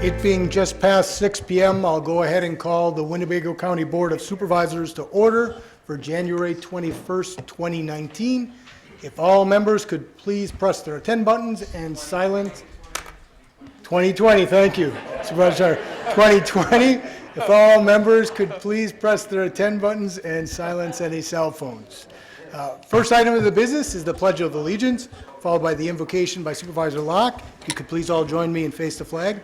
It being just past 6 p.m., I'll go ahead and call the Winnebago County Board of Supervisors to order for January 21st, 2019. If all members could please press their attend buttons and silence 2020, thank you, Supervisor. 2020, if all members could please press their attend buttons and silence any cell phones. First item of the business is the Pledge of Allegiance, followed by the invocation by Supervisor Locke. If you could please all join me and face the flag.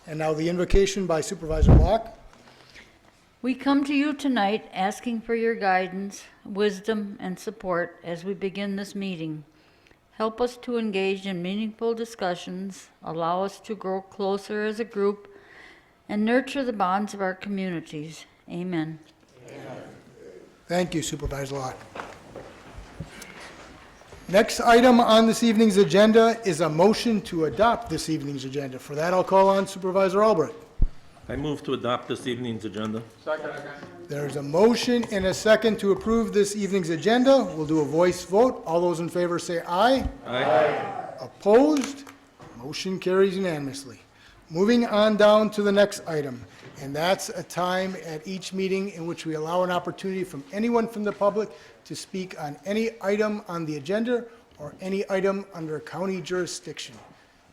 And now the invocation by Supervisor Locke. We come to you tonight asking for your guidance, wisdom, and support as we begin this meeting. Help us to engage in meaningful discussions, allow us to grow closer as a group, and nurture the bonds of our communities. Amen. Thank you, Supervisor Locke. Next item on this evening's agenda is a motion to adopt this evening's agenda. For that, I'll call on Supervisor Albrecht. I move to adopt this evening's agenda. Second. There's a motion and a second to approve this evening's agenda. We'll do a voice vote. All those in favor say aye. Aye. Opposed? Motion carries unanimously. Moving on down to the next item, and that's a time at each meeting in which we allow an opportunity from anyone from the public to speak on any item on the agenda or any item under county jurisdiction.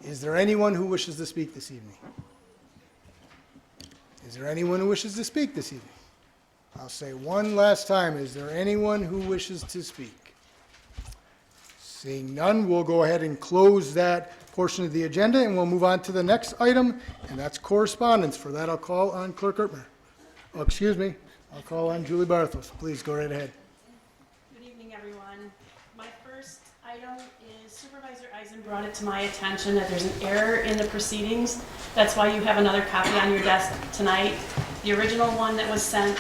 Is there anyone who wishes to speak this evening? Is there anyone who wishes to speak this evening? I'll say one last time, is there anyone who wishes to speak? Seeing none, we'll go ahead and close that portion of the agenda, and we'll move on to the next item, and that's correspondence. For that, I'll call on Clerk Ertmer. Oh, excuse me, I'll call on Julie Barthos. Please go right ahead. Good evening, everyone. My first item is Supervisor Eisen brought it to my attention that there's an error in the proceedings. That's why you have another copy on your desk tonight. The original one that was sent,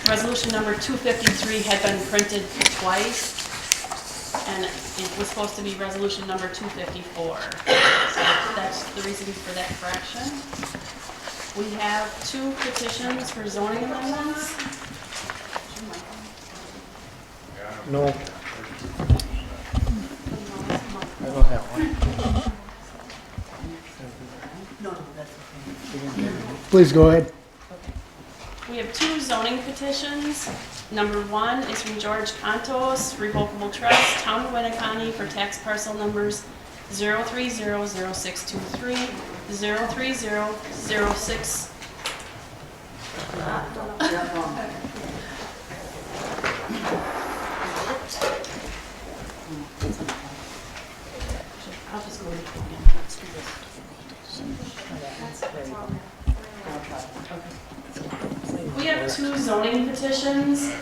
resolution number 253, had been printed twice, and it was supposed to be resolution number 254. So that's the reason for that correction. We have two petitions for zoning amendments. No. I don't have one. Please go ahead. We have two zoning petitions. Number one is from George Contos, Revocable Trust, Town of Winnebago, for tax parcel numbers 0300623, 03006. I'll just go with it again. Let's do this. We have two zoning petitions.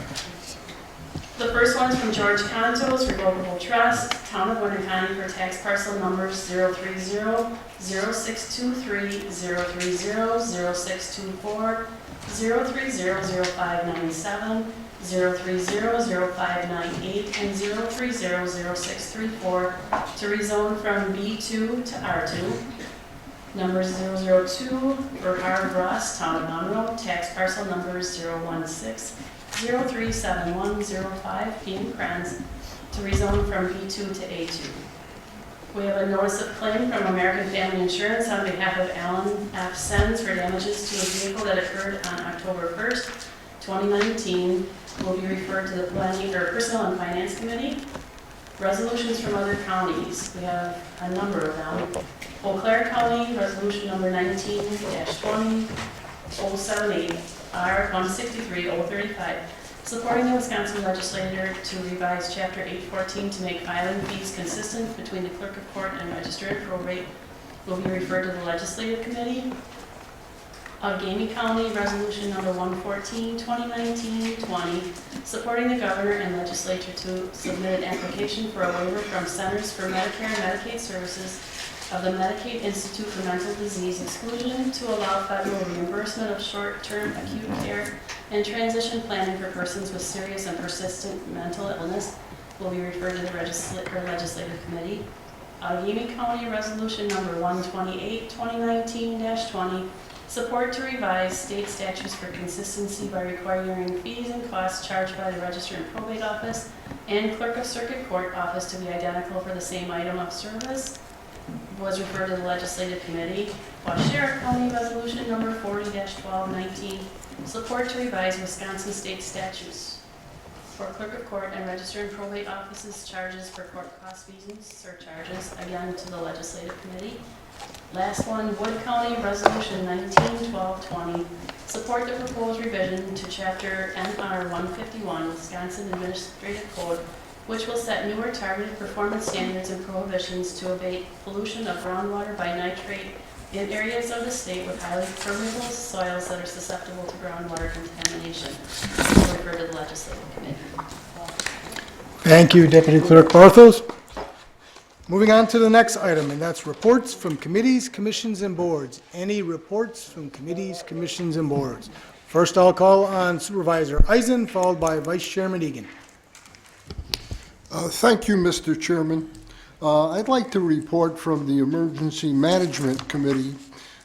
The first one is from George Contos, Revocable Trust, Town of Winnebago, for tax parcel numbers 0300623, 0300624, 0300597, 0300598, and 0300634 to rezone from B2 to R2. Number 002 for Howard Ross, Town of Monroe, tax parcel numbers 016-037105 P.M. Kranz, to rezone from B2 to A2. We have a notice of claim from American Family Insurance on behalf of Alan F. Sens for damages to a vehicle that occurred on October 1st, 2019. Will be referred to the Planning or Personnel and Finance Committee. Resolutions from other counties. We have a number of them. Eau Claire County, resolution number 19-20-078, R-163-035, supporting the Wisconsin legislature to revise Chapter 814 to make filing fees consistent between the clerk of court and register and probate, will be referred to the legislative committee. Gaming County, resolution number 114-2019-20, supporting the governor and legislature to submit an application for a waiver from Centers for Medicare and Medicaid Services of the Medicaid Institute for Mental Disease exclusion to allow federal reimbursement of short-term acute care and transition planning for persons with serious and persistent mental illness, will be referred to the legislative committee. Allegheny County Resolution Number 128, 2019-20, support to revise state statutes for consistency by requiring fees and costs charged by the Register and Probate Office and Clerk of Circuit Court Office to be identical for the same item of service, was referred to the Legislative Committee. Washera County Resolution Number 40-1219, support to revise Wisconsin state statutes for Clerk of Court and Register and Probate Offices charges for court cost fees and surcharges, again to the Legislative Committee. Last one, Wood County Resolution 19-1220, support the proposed revision to Chapter NR 151, Wisconsin Administrative Code, which will set newer targeted performance standards and prohibitions to abate pollution of groundwater by nitrate in areas of the state with highly permeable soils that are susceptible to groundwater contamination. We'll refer to the Legislative Committee. Thank you, Deputy Clerk Barthos. Moving on to the next item, and that's reports from committees, commissions, and boards. Any reports from committees, commissions, and boards? First, I'll call on Supervisor Eisen, followed by Vice Chairman Egan. Thank you, Mr. Chairman. I'd like to report from the Emergency Management Committee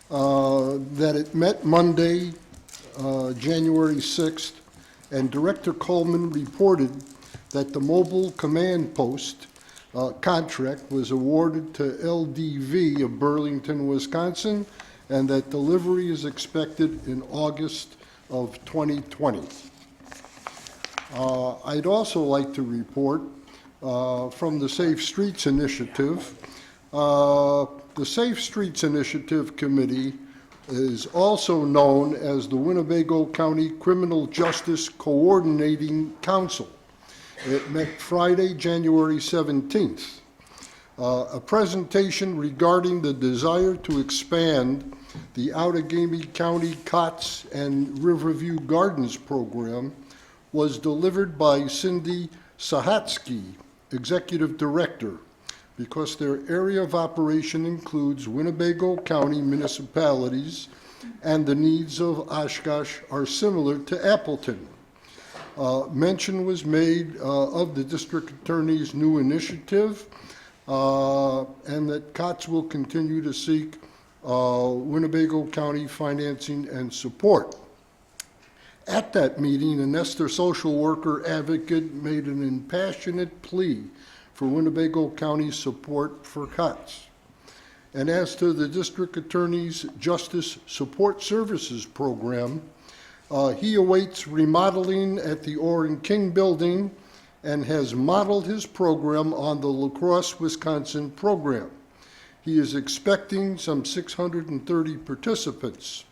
that it met Monday, January 6th, and Director Coleman reported that the mobile command post contract was awarded to LDV of Burlington, Wisconsin, and that delivery is expected in August of 2020. I'd also like to report from the Safe Streets Initiative. The Safe Streets Initiative Committee is also known as the Winnebago County Criminal Justice Coordinating Council. It met Friday, January 17th. A presentation regarding the desire to expand the Allegheny County COTS and Riverview Gardens program was delivered by Cindy Sahatsky, Executive Director, because their area of operation includes Winnebago County municipalities and the needs of Oshkosh are similar to Appleton. Mention was made of the District Attorney's new initiative and that COTS will continue to seek Winnebago County financing and support. At that meeting, an Esther social worker advocate made an impassioned plea for Winnebago County support for COTS. And as to the District Attorney's Justice Support Services Program, he awaits remodeling at the Orrin King Building and has modeled his program on the La Crosse, Wisconsin program. He is expecting some 630 participants.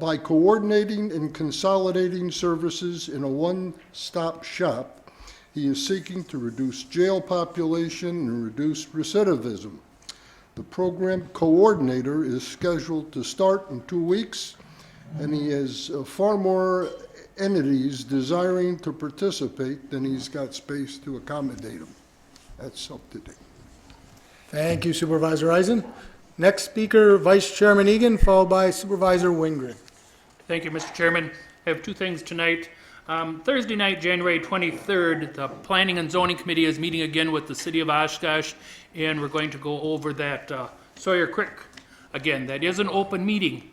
By coordinating and consolidating services in a one-stop shop, he is seeking to reduce jail population and reduce recidivism. The program coordinator is scheduled to start in 2 weeks, and he has far more entities desiring to participate than he's got space to accommodate them. That's up to date. Thank you, Supervisor Eisen. Next speaker, Vice Chairman Egan, followed by Supervisor Wingren. Thank you, Mr. Chairman. I have two things tonight. Thursday night, January 23rd, the Planning and Zoning Committee is meeting again with the City of Oshkosh, and we're going to go over that Sawyer Creek. Again, that is an open meeting,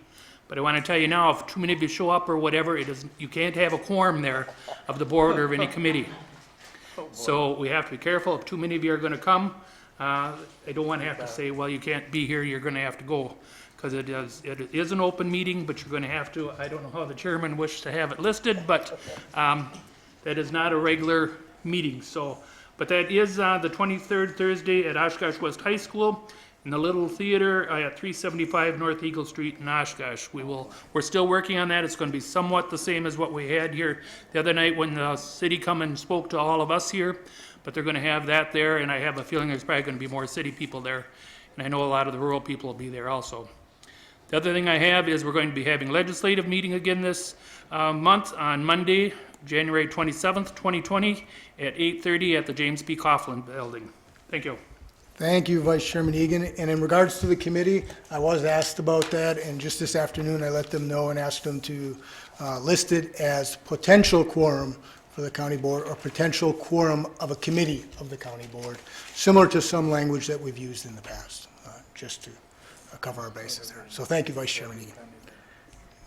but I want to tell you now, if too many of you show up or whatever, you can't have a quorum there of the board or of any committee. So we have to be careful. If too many of you are going to come, I don't want to have to say, well, you can't be here, you're going to have to go, because it is an open meeting, but you're going to have to, I don't know how the chairman wishes to have it listed, but that is not a regular meeting. So, but that is the 23rd Thursday at Oshkosh West High School in the Little Theater at 375 North Eagle Street in Oshkosh. We're still working on that. It's going to be somewhat the same as what we had here the other night when the city come and spoke to all of us here. But they're going to have that there, and I have a feeling there's probably going to be more city people there. And I know a lot of the rural people will be there also. The other thing I have is we're going to be having legislative meeting again this month on Monday, January 27th, 2020 at 8:30 at the James P. Coughlin Building. Thank you. Thank you, Vice Chairman Egan. And in regards to the committee, I was asked about that, and just this afternoon I let them know and asked them to list it as potential quorum for the county board or potential quorum of a committee of the county board, similar to some language that we've used in the past, just to cover our bases there. So thank you, Vice Chairman Egan.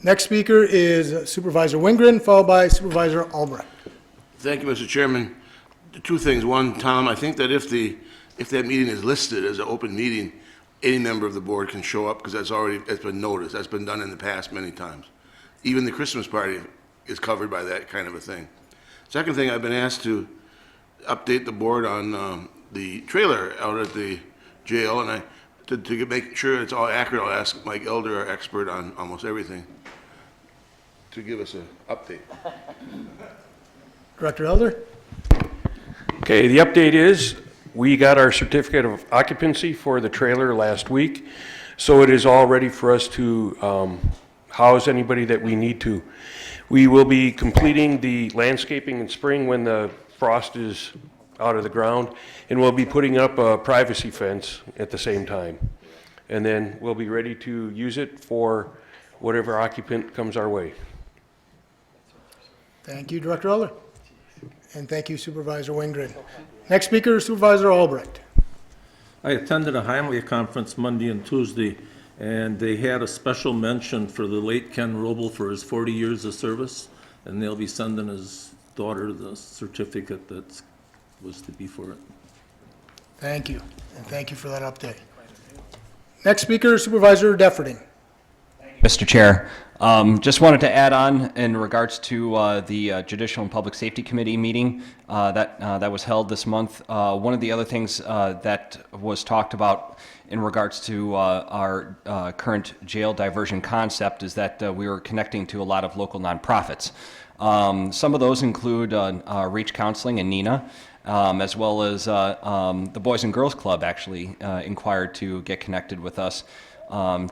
Next speaker is Supervisor Wingren, followed by Supervisor Albrecht. Thank you, Mr. Chairman. Two things. One, Tom, I think that if that meeting is listed as an open meeting, any member of the board can show up because it's been noticed. That's been done in the past many times. Even the Christmas party is covered by that kind of a thing. Second thing, I've been asked to update the board on the trailer out at the jail, and to make sure it's all accurate, I'll ask Mike Elder, our expert on almost everything, to give us an update. Director Elder? Okay, the update is, we got our certificate of occupancy for the trailer last week, so it is all ready for us to house anybody that we need to. We will be completing the landscaping in spring when the frost is out of the ground, and we'll be putting up a privacy fence at the same time. And then we'll be ready to use it for whatever occupant comes our way. Thank you, Director Elder. And thank you, Supervisor Wingren. Next speaker is Supervisor Albrecht. I attended a Hialeah conference Monday and Tuesday, and they had a special mention for the late Ken Roble for his 40 years of service, and they'll be sending his daughter the certificate that was to be for it. Thank you, and thank you for that update. Next speaker is Supervisor Defferting. Mr. Chair, just wanted to add on in regards to the Judicial and Public Safety Committee meeting that was held this month. One of the other things that was talked about in regards to our current jail diversion concept is that we were connecting to a lot of local nonprofits. Some of those include Reach Counseling and NINA, as well as the Boys and Girls Club actually inquired to get connected with us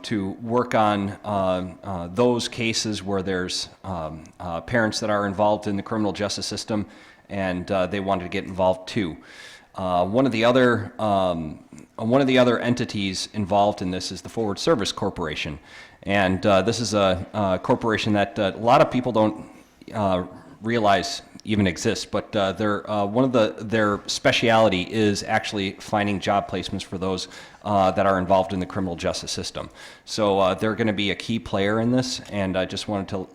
to work on those cases where there's parents that are involved in the criminal justice system, and they wanted to get involved too. One of the other entities involved in this is the Forward Service Corporation, and this is a corporation that a lot of people don't realize even exists, but one of their speciality is actually finding job placements for those that are involved in the criminal justice system. So they're going to be a key player in this, and I just wanted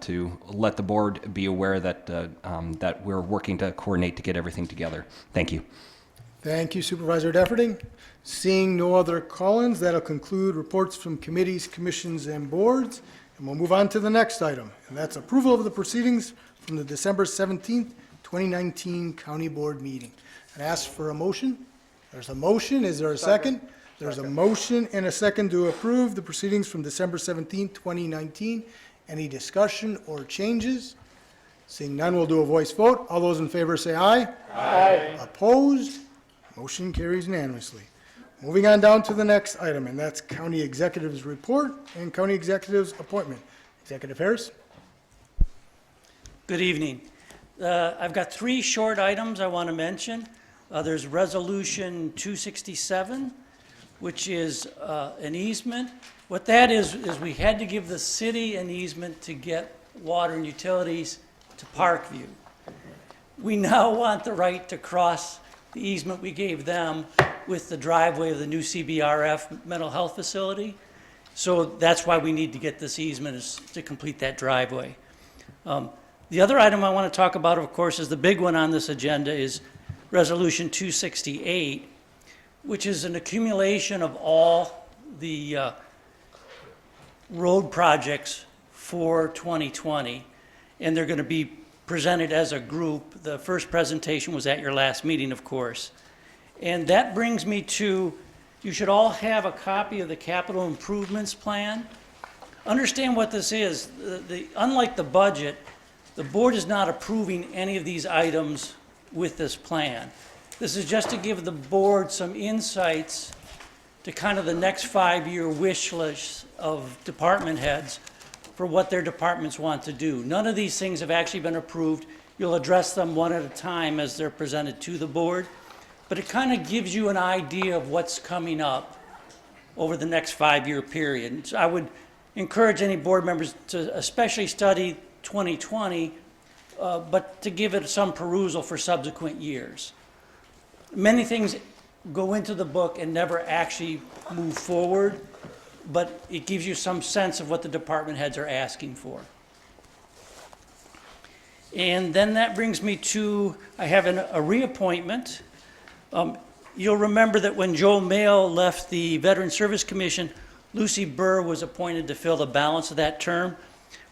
to let the board be aware that that we're working to coordinate to get everything together. Thank you. Thank you, Supervisor Defferting. Seeing no other call-ins, that'll conclude reports from committees, commissions, and boards. And we'll move on to the next item, and that's approval of the proceedings from the December 17th, 2019 County Board meeting. And ask for a motion. There's a motion. Is there a second? There's a motion and a second to approve the proceedings from December 17th, 2019. Any discussion or changes? Seeing none, we'll do a voice vote. All those in favor say aye. Aye. Opposed? Motion carries unanimously. Moving on down to the next item, and that's County Executive's report and County Executive's appointment. Executive Harris? Good evening. I've got three short items I want to mention. There's Resolution 267, which is an easement. What that is we had to give the city an easement to get water and utilities to Parkview. We now want the right to cross the easement we gave them with the driveway of the new CBRF mental health facility. So that's why we need to get this easement, is to complete that driveway. The other item I want to talk about, of course, is the big one on this agenda, is Resolution 268, which is an accumulation of all the road projects for 2020, and they're going to be presented as a group. The first presentation was at your last meeting, of course. And that brings me to, you should all have a copy of the capital improvements plan. Understand what this is. Unlike the budget, the board is not approving any of these items with this plan. This is just to give the board some insights to kind of the next 5-year wish list of department heads for what their departments want to do. None of these things have actually been approved. You'll address them one at a time as they're presented to the board, but it kind of gives you an idea of what's coming up over the next 5-year period. So I would encourage any board members to especially study 2020 but to give it some perusal for subsequent years. Many things go into the book and never actually move forward, but it gives you some sense of what the department heads are asking for. And then that brings me to, I have a reappointment. You'll remember that when Joe Mail left the Veteran Service Commission, Lucy Burr was appointed to fill the balance of that term.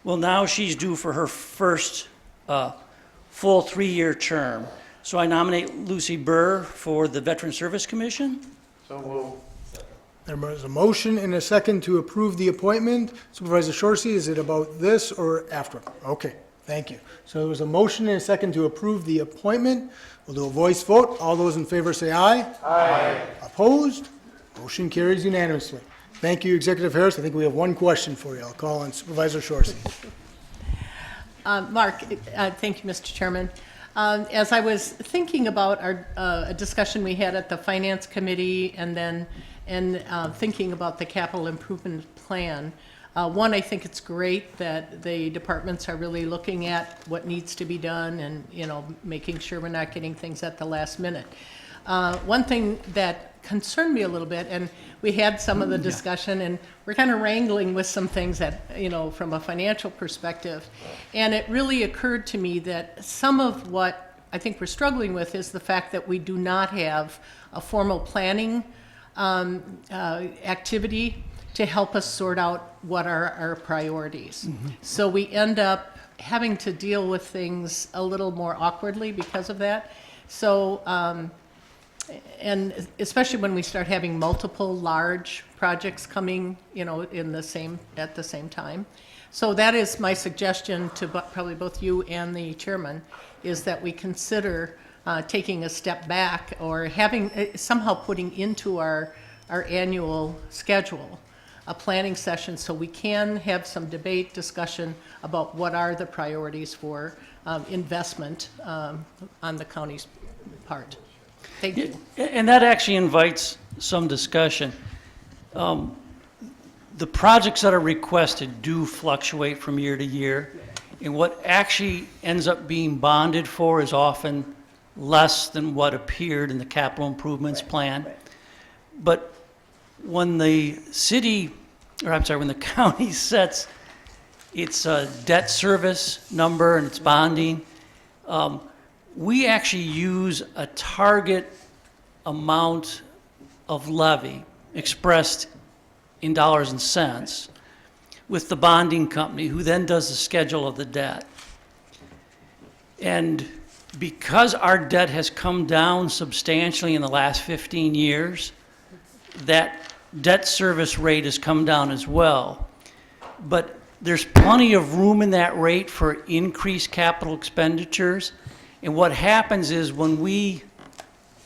Well, now she's due for her first full 3-year term. So I nominate Lucy Burr for the Veteran Service Commission. There was a motion and a second to approve the appointment. Supervisor Shorsey, is it about this or after? Okay, thank you. So there was a motion and a second to approve the appointment. We'll do a voice vote. All those in favor say aye. Aye. Opposed? Motion carries unanimously. Thank you, Executive Harris. I think we have one question for you. I'll call on Supervisor Shorsey. Mark, thank you, Mr. Chairman. As I was thinking about our a discussion we had at the Finance Committee and thinking about the capital improvement plan, one, I think it's great that the departments are really looking at what needs to be done and, you know, making sure we're not getting things at the last minute. One thing that concerned me a little bit, and we had some of the discussion, and we're kind of wrangling with some things that, you know, from a financial perspective. And it really occurred to me that some of what I think we're struggling with is the fact that we do not have a formal planning activity to help us sort out what are our priorities. Mm-hmm. So we end up having to deal with things a little more awkwardly because of that. So, and especially when we start having multiple large projects coming, you know, at the same time. So that is my suggestion to probably both you and the chairman, is that we consider taking a step back or having somehow putting into our annual schedule a planning session so we can have some debate, discussion about what are the priorities for investment on the county's part. Thank you. And that actually invites some discussion. The projects that are requested do fluctuate from year to year, and what actually ends up being bonded for is often less than what appeared in the capital improvements plan. But when the when the county sets its debt service number and its bonding, we actually use a target amount of levy expressed in dollars and cents with the bonding company, who then does the schedule of the debt. And because our debt has come down substantially in the last 15 years, that debt service rate has come down as well. But there's plenty of room in that rate for increased capital expenditures. And what happens is when we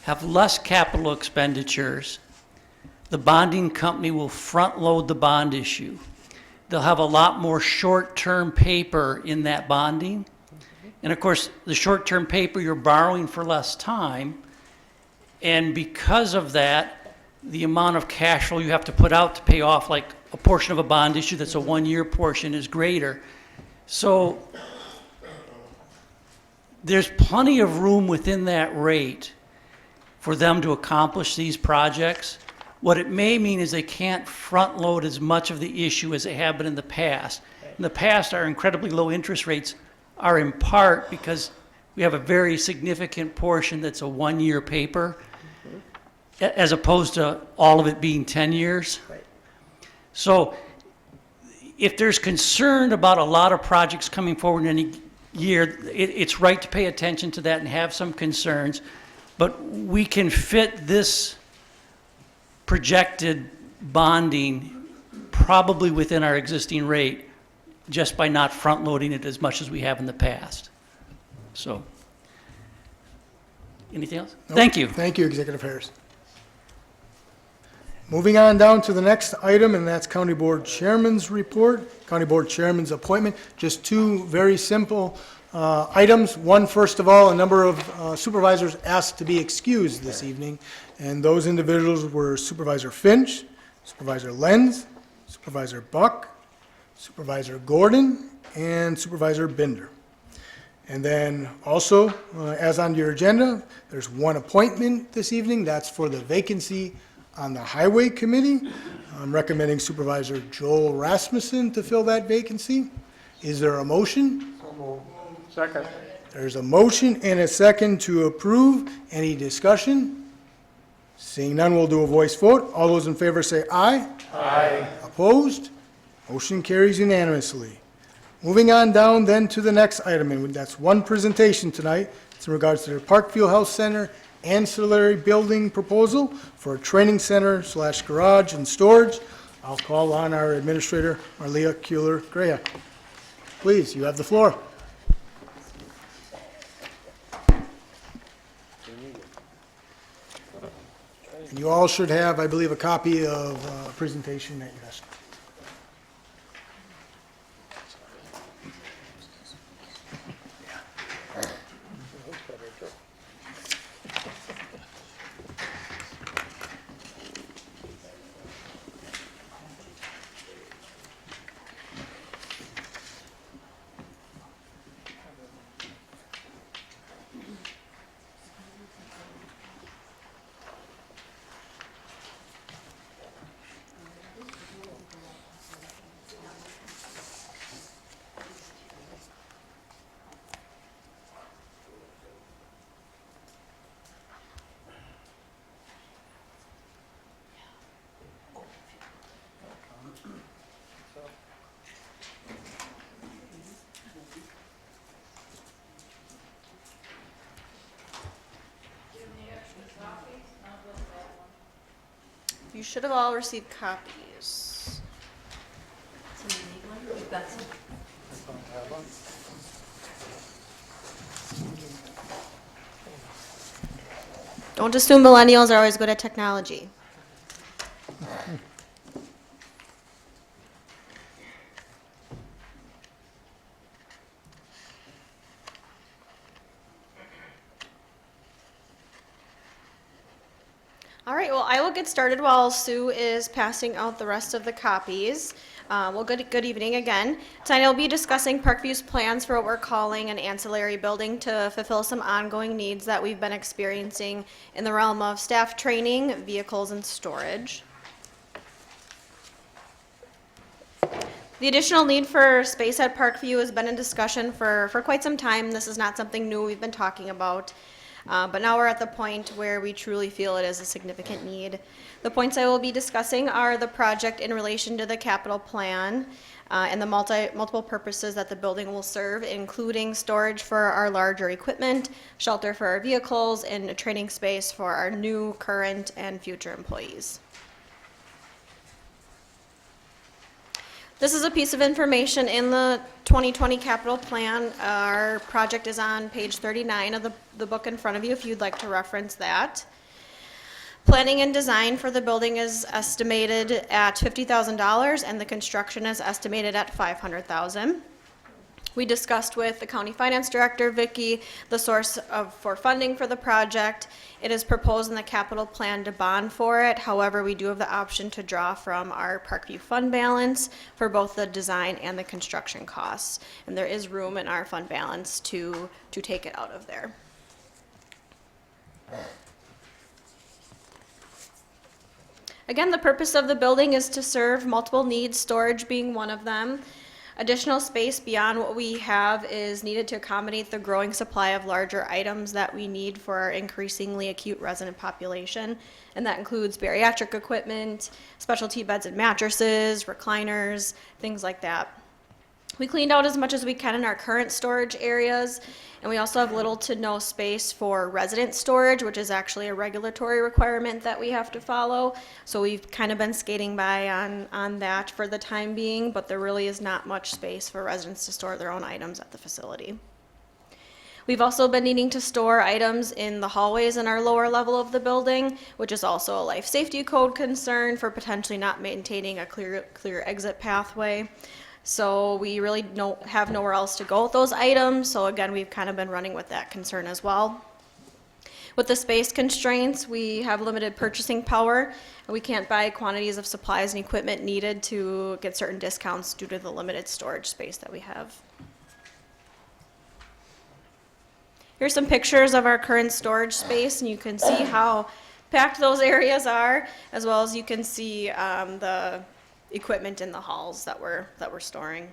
have less capital expenditures, the bonding company will front load the bond issue. They'll have a lot more short-term paper in that bonding. And of course, the short-term paper, you're borrowing for less time. And because of that, the amount of cash flow you have to put out to pay off like a portion of a bond issue that's a 1-year portion is greater. So there's plenty of room within that rate for them to accomplish these projects. What it may mean is they can't front load as much of the issue as they have been in the past. In the past, our incredibly low interest rates are in part because we have a very significant portion that's a 1-year paper, as opposed to all of it being 10 years. Right. So if there's concern about a lot of projects coming forward in any year, it's right to pay attention to that and have some concerns. But we can fit this projected bonding probably within our existing rate just by not front loading it as much as we have in the past. So, anything else? Nope. Thank you. Thank you, Executive Harris. Moving on down to the next item, and that's County Board Chairman's report, County Board Chairman's appointment. Just two very simple items. One, first of all, a number of supervisors asked to be excused this evening, and those individuals were Supervisor Finch, Supervisor Lenz, Supervisor Buck, Supervisor Gordon, and Supervisor Binder. And then also, as on your agenda, there's one appointment this evening. That's for the vacancy on the Highway Committee. I'm recommending Supervisor Joel Rasmussen to fill that vacancy. Is there a motion? Second. There's a motion and a second to approve. Any discussion? Seeing none, we'll do a voice vote. All those in favor say aye. Aye. Opposed? Motion carries unanimously. Moving on down then to the next item, and that's one presentation tonight. It's in regards to the Parkview Health Center ancillary building proposal for a training center / garage and storage. I'll call on our administrator, Marlia Kuehler-Greya. Please, you have the floor. And you all should have, I believe, a copy of a presentation at your desk. You should have all received copies. Don't assume millennials are always good at technology. All right, well, I will get started while Sue is passing out the rest of the copies. Good evening again. Tonight I'll be discussing Parkview's plans for what we're calling an ancillary building to fulfill some ongoing needs that we've been experiencing in the realm of staff training, vehicles, and storage. The additional need for space at Parkview has been in discussion for quite some time. This is not something new we've been talking about. But now we're at the point where we truly feel it is a significant need. The points I will be discussing are the project in relation to the capital plan and the multiple purposes that the building will serve, including storage for our larger equipment, shelter for our vehicles, and a training space for our new, current, and future employees. This is a piece of information in the 2020 capital plan. Our project is on page 39 of the book in front of you if you'd like to reference that. Planning and design for the building is estimated at $50,000 and the construction is estimated at $500,000. We discussed with the county finance director, Vicki, the source for funding for the project. It is proposed in the capital plan to bond for it. However, we do have the option to draw from our Parkview fund balance for both the design and the construction costs. And there is room in our fund balance to take it out of there. Again, the purpose of the building is to serve multiple needs, storage being one of them. Additional space beyond what we have is needed to accommodate the growing supply of larger items that we need for our increasingly acute resident population. And that includes bariatric equipment, specialty beds and mattresses, recliners, things like that. We cleaned out as much as we can in our current storage areas, and we also have little to no space for resident storage, which is actually a regulatory requirement that we have to follow. So we've kind of been skating by on that for the time being, but there really is not much space for residents to store their own items at the facility. We've also been needing to store items in the hallways in our lower level of the building, which is also a life safety code concern for potentially not maintaining a clear exit pathway. So we really don't have nowhere else to go with those items. So again, we've kind of been running with that concern as well. With the space constraints, we have limited purchasing power, and we can't buy quantities of supplies and equipment needed to get certain discounts due to the limited storage space that we have. Here's some pictures of our current storage space, and you can see how packed those areas are, as well as you can see the equipment in the halls that we're storing.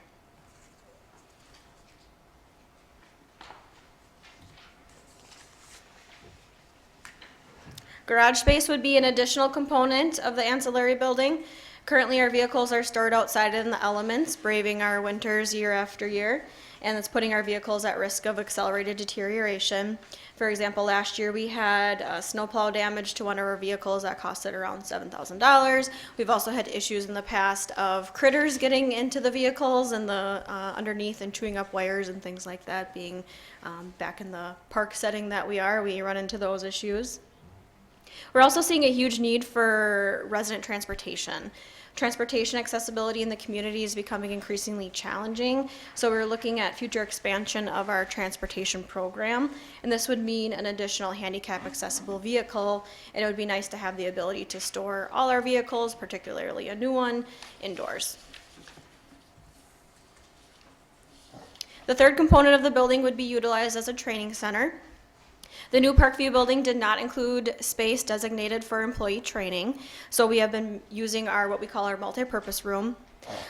Garage space would be an additional component of the ancillary building. Currently, our vehicles are stored outside in the elements, braving our winters year after year, and it's putting our vehicles at risk of accelerated deterioration. For example, last year we had snowplow damage to one of our vehicles that costed around $7,000. We've also had issues in the past of critters getting into the vehicles and the underneath and chewing up wires and things like that. Being back in the park setting that we run into those issues. We're also seeing a huge need for resident transportation. Transportation accessibility in the community is becoming increasingly challenging, so we're looking at future expansion of our transportation program, and this would mean an additional handicap accessible vehicle, and it would be nice to have the ability to store all our vehicles, particularly a new one, indoors. The third component of the building would be utilized as a training center. The new Parkview building did not include space designated for employee training, so we have been using what we call our multi-purpose room.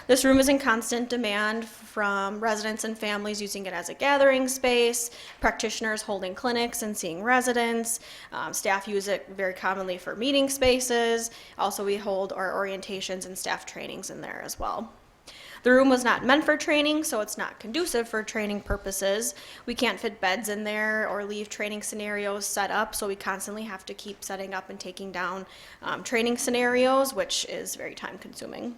This room is in constant demand from residents and families using it as a gathering space, practitioners holding clinics and seeing residents, staff use it very commonly for meeting spaces. Also, we hold our orientations and staff trainings in there as well. The room was not meant for training, so it's not conducive for training purposes. We can't fit beds in there or leave training scenarios set up, so we constantly have to keep setting up and taking down training scenarios, which is very time consuming.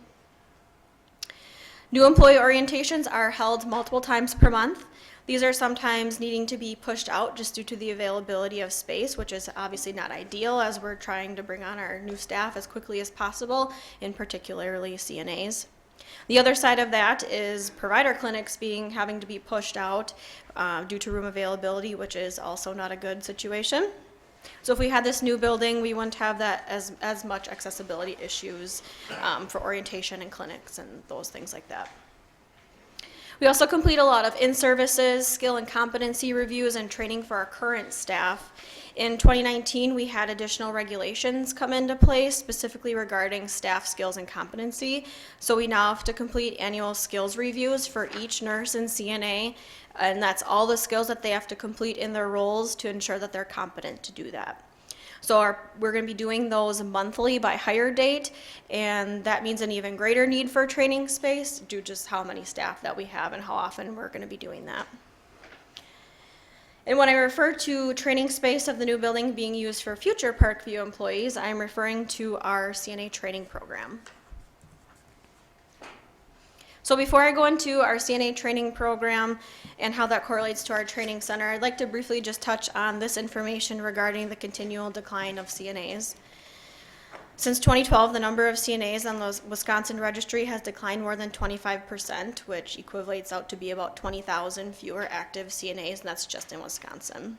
New employee orientations are held multiple times per month. These are sometimes needing to be pushed out just due to the availability of space, which is obviously not ideal as we're trying to bring on our new staff as quickly as possible, in particularly CNAs. The other side of that is provider clinics having to be pushed out due to room availability, which is also not a good situation. So if we had this new building, we wouldn't have that as much accessibility issues for orientation and clinics and those things like that. We also complete a lot of in-services, skill and competency reviews, and training for our current staff. In 2019, we had additional regulations come into place specifically regarding staff skills and competency. So we now have to complete annual skills reviews for each nurse and CNA, and that's all the skills that they have to complete in their roles to ensure that they're competent to do that. So we're going to be doing those monthly by hire date, and that means an even greater need for training space due to just how many staff that we have and how often we're going to be doing that. And when I refer to training space of the new building being used for future Parkview employees, I'm referring to our CNA training program. So before I go into our CNA training program and how that correlates to our training center, I'd like to briefly just touch on this information regarding the continual decline of CNAs. Since 2012, the number of CNAs on the Wisconsin registry has declined more than 25%, which equates out to be about 20,000 fewer active CNAs, and that's just in Wisconsin.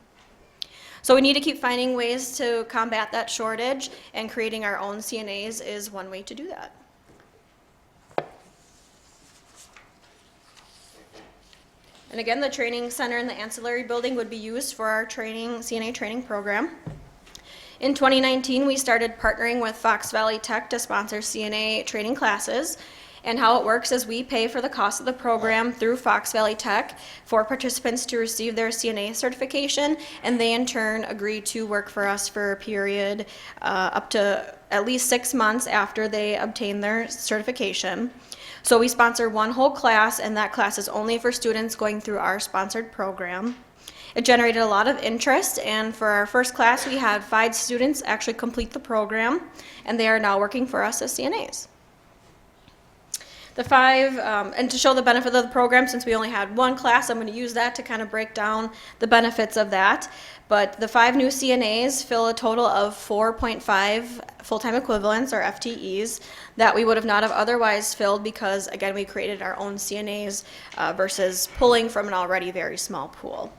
So we need to keep finding ways to combat that shortage, and creating our own CNAs is one way to do that. And again, the training center in the ancillary building would be used for our CNA training program. In 2019, we started partnering with Fox Valley Tech to sponsor CNA training classes. And how it works is we pay for the cost of the program through Fox Valley Tech for participants to receive their CNA certification, and they in turn agree to work for us for a period up to at least 6 months after they obtain their certification. So we sponsor one whole class, and that class is only for students going through our sponsored program. It generated a lot of interest, and for our first class, we had 5 students actually complete the program, and they are now working for us as CNAs. The 5, and to show the benefit of the program, since we only had one class, I'm going to use that to kind of break down the benefits of that. But the 5 new CNAs fill a total of 4.5 full-time equivalents, or FTEs, that we would have not have otherwise filled because, again, we created our own CNAs versus pulling from an already very small pool.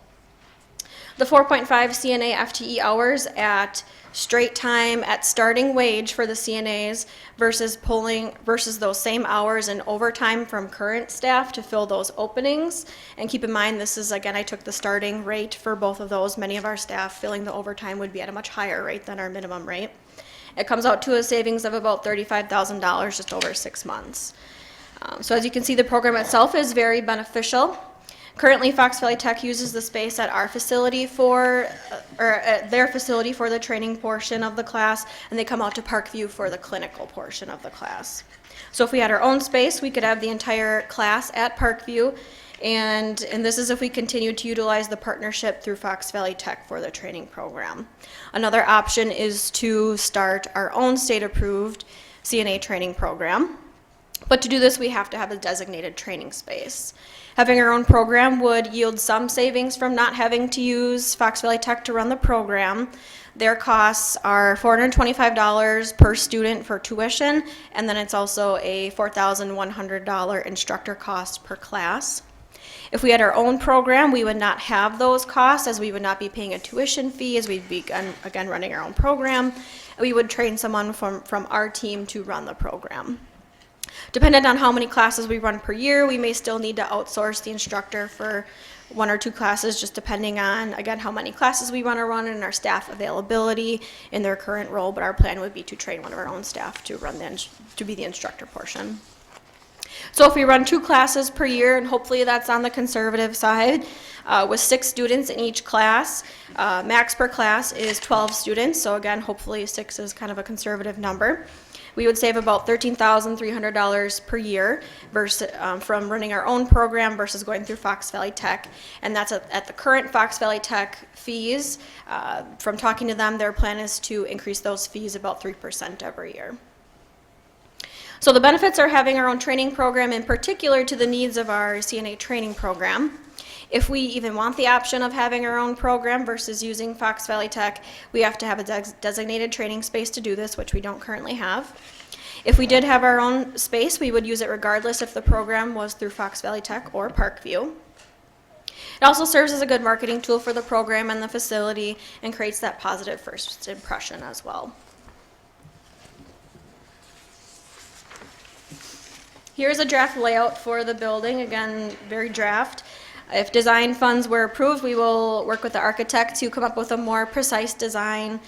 The 4.5 CNA FTE hours at straight time at starting wage for the CNAs versus those same hours in overtime from current staff to fill those openings. And keep in mind, this is, again, I took the starting rate for both of those. Many of our staff filling the overtime would be at a much higher rate than our minimum rate. It comes out to a savings of about $35,000 just over 6 months. So as you can see, the program itself is very beneficial. Currently, Fox Valley Tech uses the space at our facility or at their facility for the training portion of the class, and they come out to Parkview for the clinical portion of the class. So if we had our own space, we could have the entire class at Parkview, and this is if we continue to utilize the partnership through Fox Valley Tech for the training program. Another option is to start our own state-approved CNA training program. But to do this, we have to have a designated training space. Having our own program would yield some savings from not having to use Fox Valley Tech to run the program. Their costs are $425 per student for tuition, and then it's also a $4,100 instructor cost per class. If we had our own program, we would not have those costs, as we would not be paying a tuition fee, as we'd be, again, running our own program. We would train someone from our team to run the program. Depending on how many classes we run per year, we may still need to outsource the instructor for 1 or 2 classes, just depending on, again, how many classes we want to run and our staff availability in their current role. But our plan would be to train one of our own staff to run to be the instructor portion. So if we run 2 classes per year, and hopefully that's on the conservative side, with 6 students in each class, max per class is 12 students. So again, hopefully 6 is kind of a conservative number. We would save about $13,300 per year versus, from running our own program versus going through Fox Valley Tech. And that's at the current Fox Valley Tech fees. From talking to them, their plan is to increase those fees about 3% every year. So the benefits are having our own training program, in particular to the needs of our CNA training program. If we even want the option of having our own program versus using Fox Valley Tech, we have to have a designated training space to do this, which we don't currently have. If we did have our own space, we would use it regardless if the program was through Fox Valley Tech or Parkview. It also serves as a good marketing tool for the program and the facility and creates that positive first impression as well. Here's a draft layout for the building, again, very draft. If design funds were approved, we will work with the architect to come up with a more precise design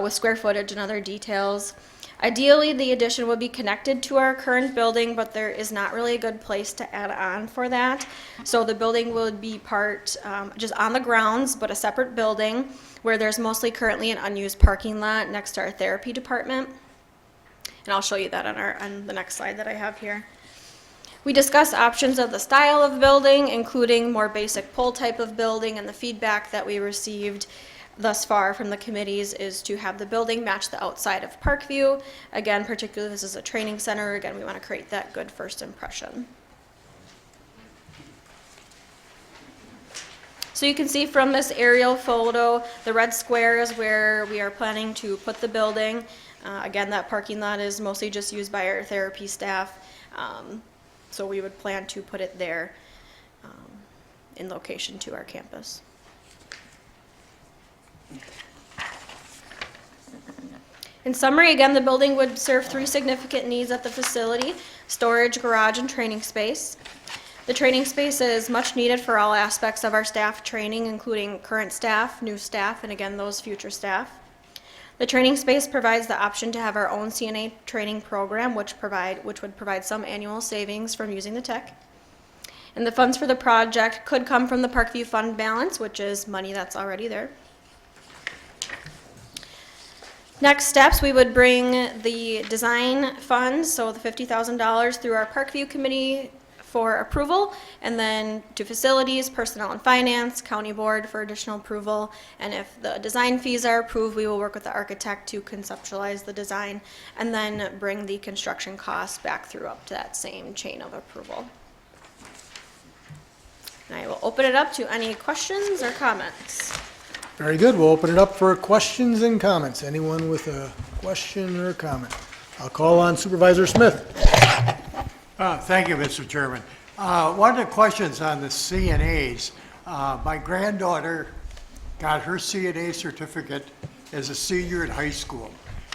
with square footage and other details. Ideally, the addition would be connected to our current building, but there is not really a good place to add on for that. So the building would be part just on the grounds, but a separate building where there's mostly currently an unused parking lot next to our therapy department. And I'll show you that on the next slide that I have here. We discussed options of the style of building, including more basic pole type of building, and the feedback that we received thus far from the committees is to have the building match the outside of Parkview. Again, particularly this is a training center. Again, we want to create that good first impression. So you can see from this aerial photo, the red square is where we are planning to put the building. Again, that parking lot is mostly just used by our therapy staff. So we would plan to put it there in location to our campus. In summary, again, the building would serve 3 significant needs at the facility: storage, garage, and training space. The training space is much needed for all aspects of our staff training, including current staff, new staff, and again, those future staff. The training space provides the option to have our own CNA training program, which would provide some annual savings from using the tech. And the funds for the project could come from the Parkview fund balance, which is money that's already there. Next steps, we would bring the design funds, so the $50,000, through our Parkview committee for approval, and then to facilities, personnel and finance, county board for additional approval. And if the design fees are approved, we will work with the architect to conceptualize the design and then bring the construction costs back through up to that same chain of approval. And I will open it up to any questions or comments. Very good. We'll open it up for questions and comments. Anyone with a question or comment? I'll call on Supervisor Smith. Thank you, Mr. Chairman. One of the questions on the CNAs, my granddaughter got her CNA certificate as a senior in high school.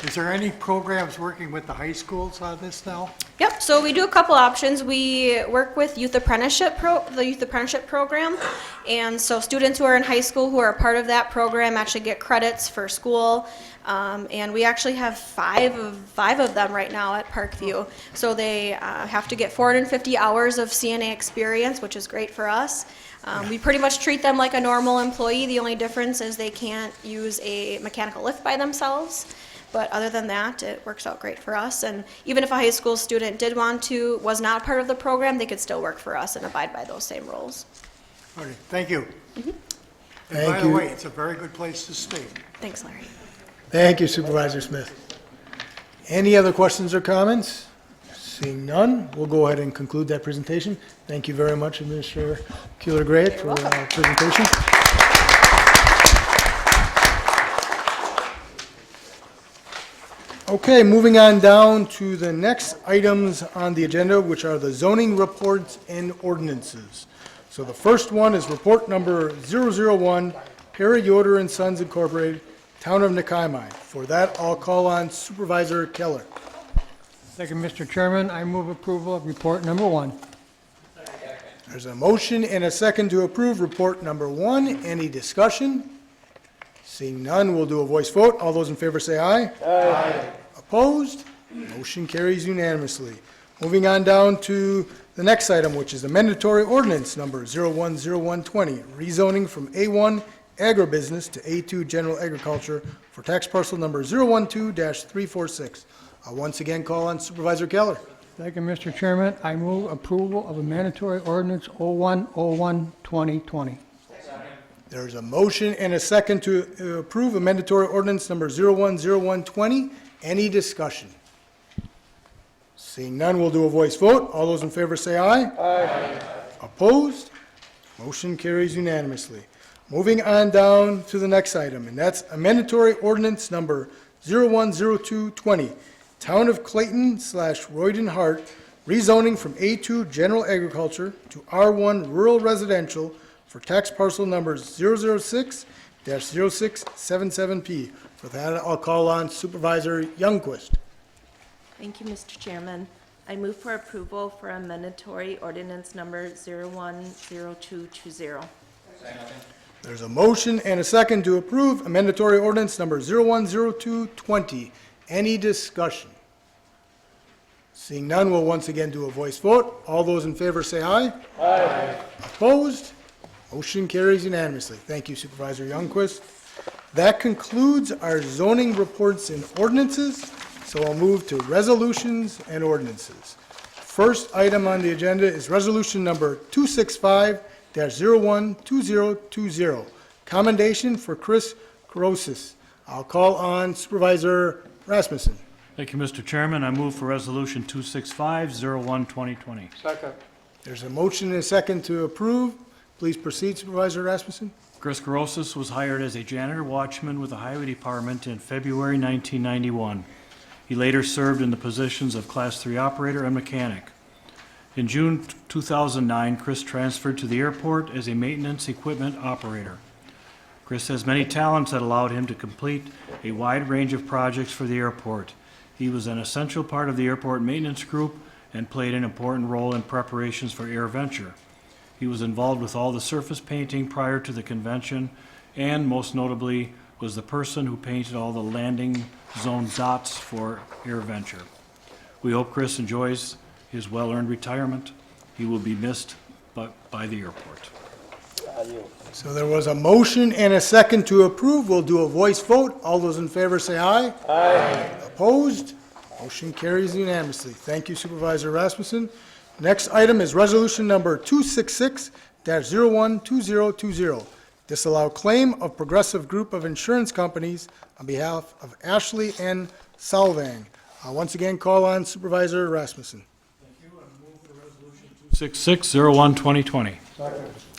Is there any programs working with the high schools on this now? Yep, so we do a couple options. We work with the Youth Apprenticeship Program, and so students who are in high school who are a part of that program actually get credits for school, and we actually have five of them right now at Parkview. So they have to get 450 hours of CNA experience, which is great for us. We pretty much treat them like a normal employee. The only difference is they can't use a mechanical lift by themselves. But other than that, it works out great for us. And even if a high school student was not part of the program, they could still work for us and abide by those same rules. Okay, thank you. And Thank by the you. way, it's a very good place to stay. Thanks, Larry. Thank you, Supervisor Smith. Any other questions or comments? Seeing none, we'll go ahead and conclude that presentation. Thank you very much, Administrator Keeler-Grayett, for our presentation. Okay, moving on down to the next items on the agenda, which are the zoning reports and ordinances. So the first one is report number 001, Perry Yoder and Sons Incorporated, Town of Nakai. For that, I'll call on Supervisor Keller. Thank you, Mr. Chairman. I move approval of report number 1. There's a motion and a second to approve report number 1. Any discussion? Seeing none, we'll do a voice vote. All those in favor say aye. Aye. Opposed? Motion carries unanimously. Moving on down to the next item, which is the mandatory ordinance number 010120, rezoning from A1 agribusiness to A2 general agriculture for tax parcel number 012-346. I'll once again call on Supervisor Keller. Thank you, Mr. Chairman. I move approval of a mandatory ordinance 0101-2020. There's a motion and a second to approve a mandatory ordinance number 010120. Any discussion? Seeing none, we'll do a voice vote. All those in favor say aye. Aye. Opposed? Motion carries unanimously. Moving on down to the next item, and that's a mandatory ordinance number 010220, Town of Clayton/Royden Hart, rezoning from A2 general agriculture to R1 rural residential for tax parcel numbers 006-0677P. For that, I'll call on Supervisor Youngquist. Thank you, Mr. Chairman. I move for approval for a mandatory ordinance number 010220. There's a motion and a second to approve a mandatory ordinance number 010220. Any discussion? Seeing none, we'll once again do a voice vote. All those in favor say aye. Aye. Opposed? Motion carries unanimously. Thank you, Supervisor Youngquist. That concludes our zoning reports and ordinances, so I'll move to resolutions and ordinances. First item on the agenda is resolution number 265-012020, commendation for Chris Carosis. I'll call on Supervisor Rasmussen. Thank you, Mr. Chairman. I move for resolution 265-01-2020. Second. There's a motion and a second to approve. Please proceed, Supervisor Rasmussen. Chris Carosis was hired as a janitor watchman with the Highway Department in February 1991. He later served in the positions of Class 3 operator and mechanic. In June 2009, Chris transferred to the airport as a maintenance equipment operator. Chris has many talents that allowed him to complete a wide range of projects for the airport. He was an essential part of the airport maintenance group and played an important role in preparations for AirVenture. He was involved with all the surface painting prior to the convention, and most notably was the person who painted all the landing zone dots for AirVenture. We hope Chris enjoys his well-earned retirement. He will be missed by the airport. So there was a motion and a second to approve. We'll do a voice vote. All those in favor say aye. Aye. Opposed? Motion carries unanimously. Thank you, Supervisor Rasmussen. Next item is resolution number 266-012020, disallow claim of Progressive Group of Insurance Companies on behalf of Ashley N. Salvang. I'll once again call on Supervisor Rasmussen. 6601-2020.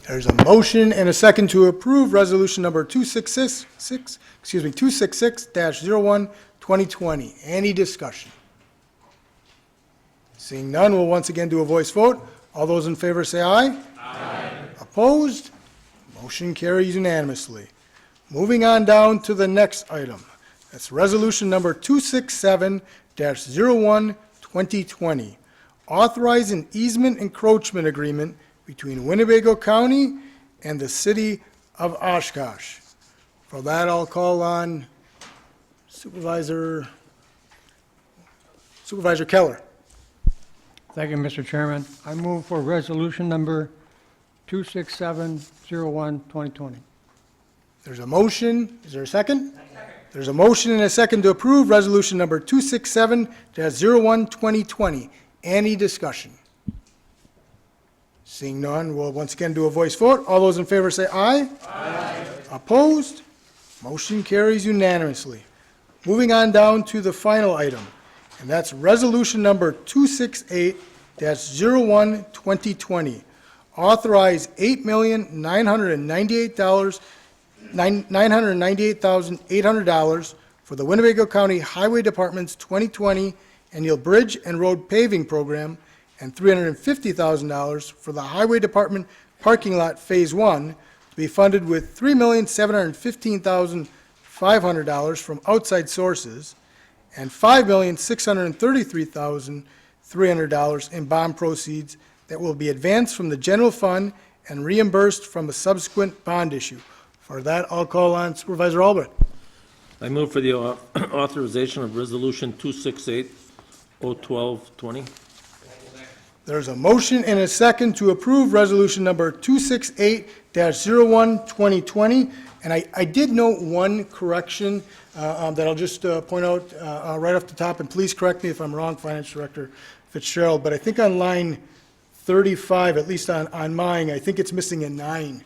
There's a motion and a second to approve resolution number 266-01-2020. Any discussion? Seeing none, we'll once again do a voice vote. All those in favor say aye. Aye. Opposed? Motion carries unanimously. Moving on down to the next item. That's resolution number 267-01-2020. Authorize an easement encroachment agreement between Winnebago County and the city of Oshkosh. For that, I'll call on Supervisor Keller. Thank you, Mr. Chairman. I move for resolution number 267-01-2020. There's a motion. Is there a second? There's a motion and a second to approve resolution number 267-01-2020. Any discussion? Seeing none, we'll once again do a voice vote. All those in favor say aye. Aye. Opposed? Motion carries unanimously. Moving on down to the final item, and that's resolution number 268-01-2020. Authorize $8,998,800 for the Winnebago County Highway Department's 2020 annual bridge and road paving program and $350,000 for the Highway Department parking lot Phase 1 to be funded with $3,715,500 from outside sources and $5,633,300 in bond proceeds that will be advanced from the general fund and reimbursed from a subsequent bond issue. For that, I'll call on Supervisor Albrecht. I move for the authorization of Resolution 268-012-20. There's a motion and a second to approve resolution number 268-01-2020. And I did note one correction that I'll just point out right off the top, and please correct me if I'm wrong, Finance Director Fitzgerald, but I think on line 35, at least on mine, I think it's missing a 9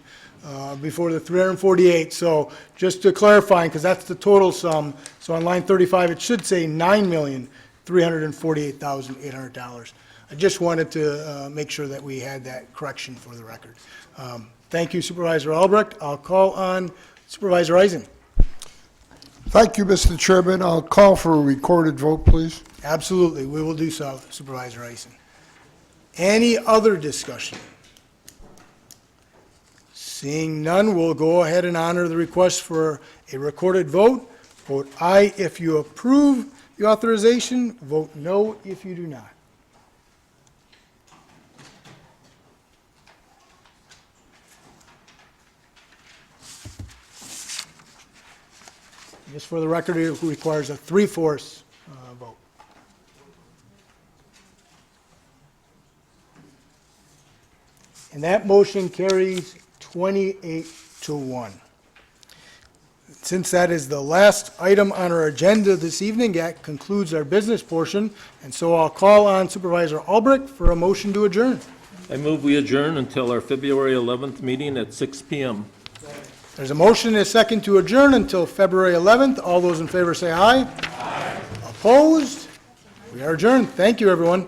before the 348. So just to clarify, because that's the total sum, so on line 35, it should say $9,348,800. I just wanted to make sure that we had that correction for the record. Thank you, Supervisor Albrecht. I'll call on Supervisor Eisen. Thank you, Mr. Chairman. I'll call for a recorded vote, please. Absolutely, we will do so, Supervisor Eisen. Any other discussion? Seeing none, we'll go ahead and honor the request for a recorded vote. Vote aye if you approve the authorization, vote no if you do not. Just for the record, it requires a 3/4 vote. And that motion carries 28-1. Since that is the last item on our agenda this evening, that concludes our business portion, and so I'll call on Supervisor Albrecht for a motion to adjourn. I move we adjourn until our February 11th meeting at 6 p.m. There's a motion and a second to adjourn until February 11th. All those in favor say aye. Aye. Opposed? We are adjourned. Thank you, everyone.